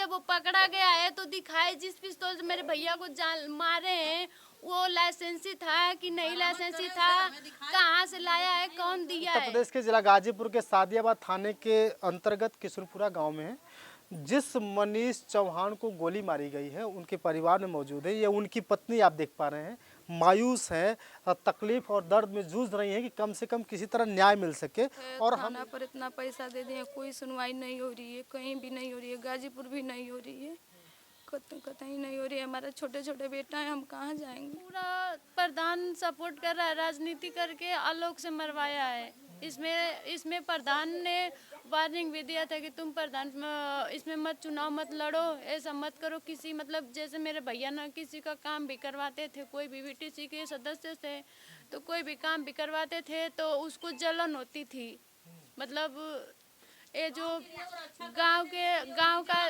जब वो पकड़ा गया है तो दिखाए जिस पिस्तौल से मेरे भैया को जान मारे हैं वो लाइसेंसी था कि नहीं लाइसेंसी था, कहाँ से लाया है, कौन दिया उत्तर है। प्रदेश के जिला गाजीपुर के सादियाबाद थाने के अंतर्गत किशनपुरा गांव में है। जिस मनीष चौहान को गोली मारी गई है उनके परिवार में मौजूद है। ये उनकी पत्नी आप देख पा रहे हैं, मायूस है, तकलीफ और दर्द में जूझ रही हैं कि कम से कम किसी तरह न्याय मिल सके। और थाना पर इतना पैसा दे दिए, कोई सुनवाई नहीं हो रही है, कहीं भी नहीं हो रही है, गाजीपुर भी नहीं हो रही है, कहीं नहीं हो रही है। हमारा छोटे छोटे बेटा है, हम कहाँ जाएंगे। पूरा प्रधान सपोर्ट कर रहा है, राजनीति करके आलोक से मरवाया है। इसमें प्रधान ने वार्निंग भी दिया था कि तुम प्रधान इसमें मत चुनाव मत लड़ो, ऐसा मत करो। किसी मतलब जैसे मेरे भैया ना किसी का काम भी करवाते थे, कोई भी VTC के सदस्य थे तो कोई भी काम भी करवाते थे तो उसको जलन होती थी। मतलब ये जो गांव का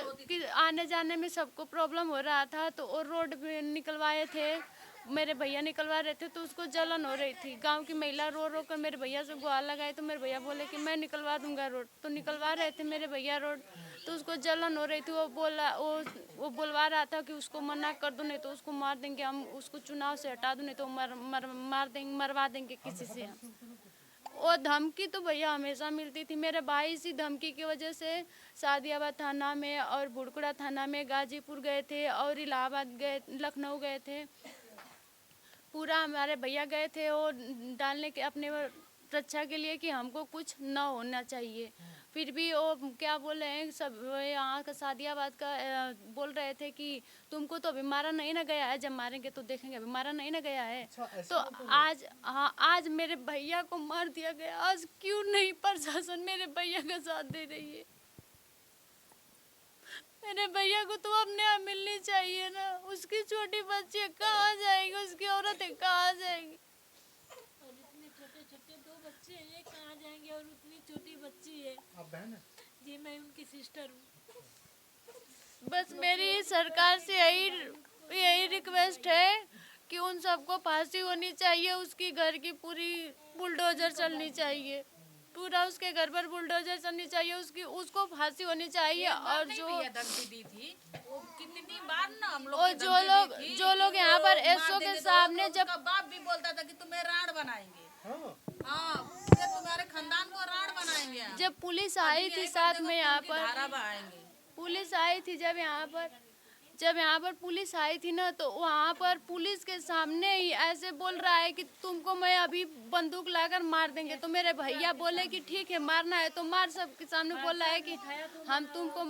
आने जाने में सबको प्रॉब्लम हो रहा था तो वो रोड भी निकलवाए थे, मेरे भैया निकलवा रहे थे तो उसको जलन हो रही थी। गांव की महिला रो रो कर मेरे भैया से गुहार लगाए तो मेरे भैया बोले कि मैं निकलवा दूंगा रोड, तो निकलवा रहे थे मेरे भैया रोड, तो उसको जलन हो रही थी। वो बोलवा रहा था कि उसको मना कर दो नहीं तो उसको मार देंगे, हम उसको चुनाव से हटा दो नहीं तो मार देंगे, मरवा देंगे किसी से। वो धमकी तो भैया हमेशा मिलती थी। मेरे भाई इसी धमकी की वजह से सादियाबाद थाना में और बुड़कुड़ा थाना में, गाजीपुर गए थे और इलाहाबाद गए, लखनऊ गए थे। पूरा हमारे भैया गए थे वो डालने के अपने रक्षा के लिए कि हमको कुछ न होना चाहिए। फिर भी वो क्या बोल रहे हैं, सब यहाँ का सादियाबाद का बोल रहे थे कि तुमको तो अभी मारा नहीं ना गया है, जब मारेंगे तो देखेंगे, अभी मारा नहीं ना गया है। तो आज आज मेरे भैया को मार दिया गया। आज क्यों नहीं प्रशासन मेरे भैया का साथ दे रही है? मेरे भैया को तो अब न्याय मिलनी चाहिए ना। उसकी छोटी बच्ची है, कहाँ जाएगी? उसकी औरत है, कहाँ जाएगी? और इतने छोटे छोटे 2 बच्चे हैं, ये कहाँ जाएंगे? और उतनी छोटी बच्ची है। आप बहन है? जी मैं उनकी सिस्टर हूँ। बस मेरी सरकार से यही रिक्वेस्ट है कि उन सबको फांसी होनी चाहिए, उसकी घर की पूरी बुलडोजर चलनी चाहिए, पूरा उसके घर पर बुलडोजर चलनी चाहिए, उसको फांसी होनी चाहिए। और जो धमकी दी थी वो कितनी बार ना हम लोग और जो लोग यहाँ पर एसओ के सामने जब बाप भी बोलता था कि तुम्हें राण बनाएंगे, हाँ पूरे तुम्हारे खानदान को राण बनाएंगे। जब पुलिस आई थी साथ में यहाँ पर, धारा बहाएंगे। पुलिस आई थी जब यहाँ पर पुलिस आई थी ना तो वहाँ पर पुलिस के सामने ही ऐसे बोल रहा है कि तुमको मैं अभी बंदूक लाकर मार देंगे। तो मेरे भैया बोले कि ठीक है मारना है तो मार। सबके सामने बोल रहा है कि हम तुमको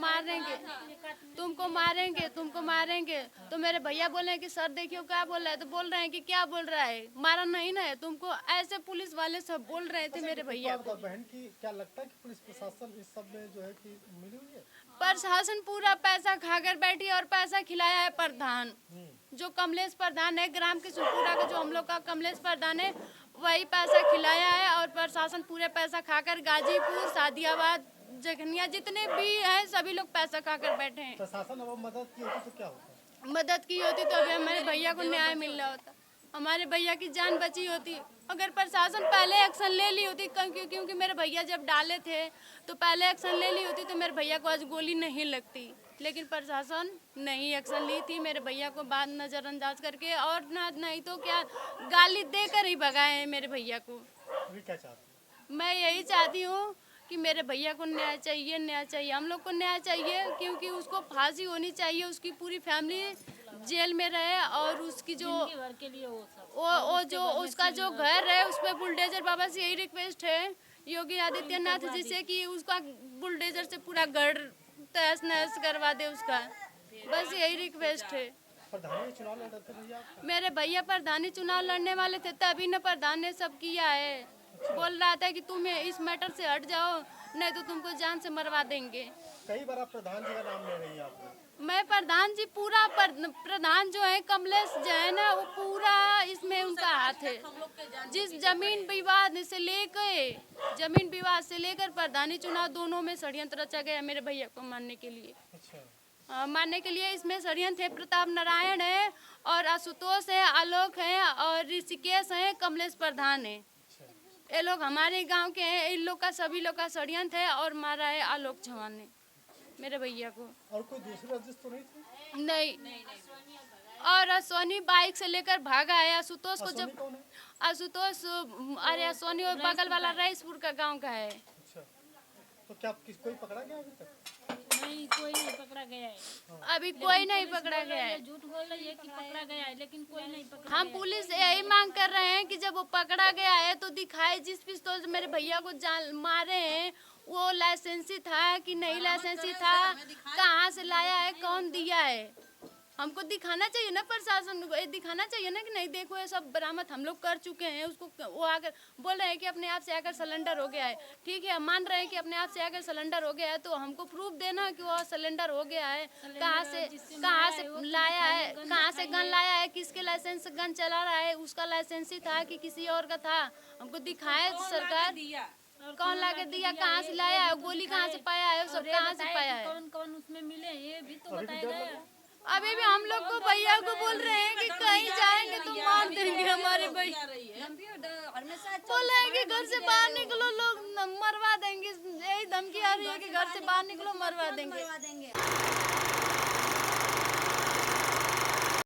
मारेंगे। तो मेरे भैया बोले कि सर देखियो क्या बोल रहा है, तो बोल रहे हैं कि क्या बोल रहा है, मारा नहीं ना है तुमको। ऐसे पुलिस वाले सब बोल रहे थे मेरे भैया को। बहन की क्या लगता है कि पुलिस प्रशासन इस सब में जो है कि मिली हुई है? प्रशासन पूरा पैसा खाकर बैठी और पैसा खिलाया है प्रधान, जो कमलेश प्रधान है, ग्राम किशनपुरा का जो हम लोग का कमलेश प्रधान है, वही पैसा खिलाया है। और प्रशासन पूरे पैसा खाकर गाजीपुर, सादियाबाद, जखनिया जितने भी हैं सभी लोग पैसा खाकर बैठे हैं। प्रशासन अब मदद की होती तो क्या होता? मदद की होती तो अभी हमारे भैया को न्याय मिल रहा होता, हमारे भैया की जान बची होती। अगर प्रशासन पहले एक्शन ले ली होती, क्योंकि मेरे भैया जब डाले थे तो पहले एक्शन ले ली होती तो मेरे भैया को आज गोली नहीं लगती। लेकिन प्रशासन नहीं एक्शन ली थी, मेरे भैया को बाद नज़रअंदाज करके और नहीं तो क्या गाली देकर ही भगाए हैं मेरे भैया को। क्या चाहती? मैं यही चाहती हूँ कि मेरे भैया को न्याय चाहिए, हम लोग को न्याय चाहिए, क्योंकि उसको फांसी होनी चाहिए, उसकी पूरी फैमिली जेल में रहे और उसकी जो वो जो उसका जो घर है उस पर बुलडोजर। बाबा से यही रिक्वेस्ट है योगी आदित्यनाथ जी से कि उसका बुलडोजर से पूरा घर तहस नहस करवा दे उसका, बस यही रिक्वेस्ट है। प्रधानी चुनाव लड़ रहे थे भैया? मेरे भैया प्रधानी चुनाव लड़ने वाले थे तभी न प्रधान ने सब किया है। बोल रहा था कि तुम इस मैटर से हट जाओ नहीं तो तुमको जान से मरवा देंगे। कई बार आप प्रधान जी का नाम ले रही हैं आप? मैं प्रधान जी पूरा प्रधान जो है कमलेश जो है ना वो पूरा इसमें उनका हाथ है। जिस जमीन विवाद से लेकर प्रधानी चुनाव दोनों में षड्यंत्र रचा गया मेरे भैया को मारने के लिए। मारने के लिए इसमें षड्यंत्र है। प्रताप नारायण है और आशुतोष है, आलोक है और ऋषिकेश है, कमलेश प्रधान है। ये लोग हमारे गांव के हैं। इन लोग का सभी लोग का षड्यंत्र है और मारा है आलोक चौहान ने। मेरे भैया को। और कोई दूसरे रजिस्टर तो नहीं थे? नहीं। और अश्वनी बाइक से लेकर भागा है। आशुतोष को जब कौन है? आशुतोष, अरे अश्वनी और बगल वाला रईसपुर का गांव का है। अच्छा, तो क्या कोई पकड़ा गया अभी तक? नहीं, कोई नहीं पकड़ा गया है। अभी कोई नहीं पकड़ा गया है। झूठ बोल रही है कि पकड़ा गया है, लेकिन कोई नहीं पकड़ा। हम पुलिस से यही मांग कर रहे हैं कि जब वो पकड़ा गया है तो दिखाए। जिस पिस्तौल से मेरे भैया को जान मारे हैं वो लाइसेंसी था कि नहीं लाइसेंसी था, कहाँ से लाया है, कौन दिया है, हमको दिखाना चाहिए ना। प्रशासन को ये दिखाना चाहिए ना कि नहीं देखो ये सब बरामद हम लोग कर चुके हैं। उसको वो आकर बोल रहे हैं कि अपने आप से आकर सिलेंडर हो गया है। ठीक है, हम मान रहे हैं कि अपने आप से आकर सिलेंडर हो गया है, तो हमको प्रूफ देना कि वो सिलेंडर हो गया है। कहाँ से लाया है, कहाँ से गन लाया है, किसके लाइसेंस से गन चला रहा है, उसका लाइसेंसी था कि किसी और का था, हमको दिखाए सरकार। कौन ला के दिया, कहाँ से लाया है, गोली कहाँ से पाया है, सब कहाँ से पाया है, कौन कौन उसमें मिले ये भी तो बताएगा। अभी भी हम लोग को भैया को बोल रहे हैं कि कहीं जाएंगे तो मार देंगे हमारे भैया। बोल रहे हैं कि घर से बाहर निकलो लोग मरवा देंगे। यही धमकी आ रही है कि घर से बाहर निकलो मरवा देंगे।